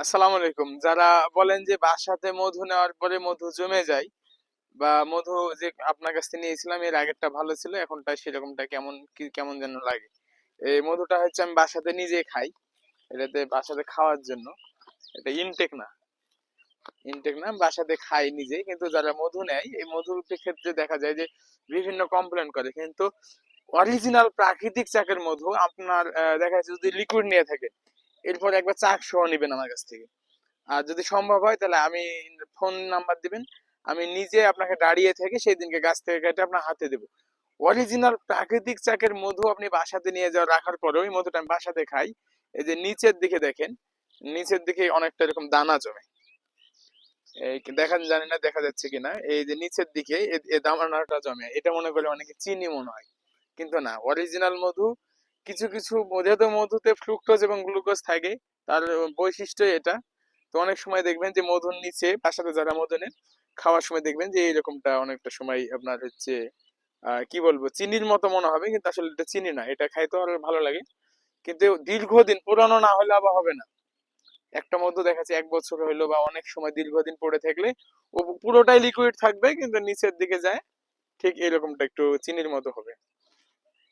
আসসালামু আলাইকুম। যারা বলেন যে বাসাতে মধু নেওয়ার পরে মধু জমে যায় বা মধু যে আপনার কাছ থেকে নিয়েছিলাম এর আগেরটা ভালো ছিল, এখনটা সেরকমটা কেমন যেন লাগে। এই মধুটা হচ্ছে আমি বাসাতে নিজে খাই। এটাতে বাসাতে খাওয়ার জন্য, এটা ইনটেক না, বাসাতে খাই নিজেই। কিন্তু যারা মধু নেয় এই মধুর ক্ষেত্রে দেখা যায় যে বিভিন্ন কমপ্লেন করে, কিন্তু অরিজিনাল প্রাকৃতিক চাকের মধু আপনার দেখা যাচ্ছে যদি লিকুইড নিয়ে থাকে এরপর একবার চাক সহ নিবেন আমার কাছ থেকে। আর যদি সম্ভব হয় তাহলে আমি ফোন নাম্বার দিবেন, আমি নিজে আপনাকে দাঁড়িয়ে থেকে সেই দিনকে গাছ থেকে কেটে আপনার হাতে দেবো। অরিজিনাল প্রাকৃতিক চাকের মধু আপনি বাসাতে নিয়ে যাওয়া রাখার পরে ওই মধুটা আমি বাসাতে খাই। এই যে নিচের দিকে দেখেন, নিচের দিকে অনেকটা এরকম দানা জমে। এই দেখেন, জানি না দেখা যাচ্ছে কিনা, এই যে নিচের দিকে এই দানাটা জমে, এটা মনে করে অনেকে চিনি মনে হয়, কিন্তু না, অরিজিনাল মধু। কিছু কিছু যেহেতু মধুতে ফ্রুক্টোজ এবং গ্লুকোজ থাকে, তার বৈশিষ্ট্য এটা। তো অনেক সময় দেখবেন যে মধুর নিচে বাসাতে যারা মধু নেন খাওয়ার সময় দেখবেন যে এইরকমটা অনেকটা সময় আপনার হচ্ছে কি বলবো, চিনির মতো মনে হবে, কিন্তু আসলে এটা চিনি না, এটা খাইতে আরো ভালো লাগে। কিন্তু দীর্ঘদিন পুরানো না হলে আবার হবে না। একটা মধু দেখা যাচ্ছে 1 বছর হইলো বা অনেক সময় দীর্ঘদিন পড়ে থাকলে ও পুরোটাই লিকুইড থাকবে, কিন্তু নিচের দিকে যায় ঠিক এরকমটা একটু চিনির মতো হবে।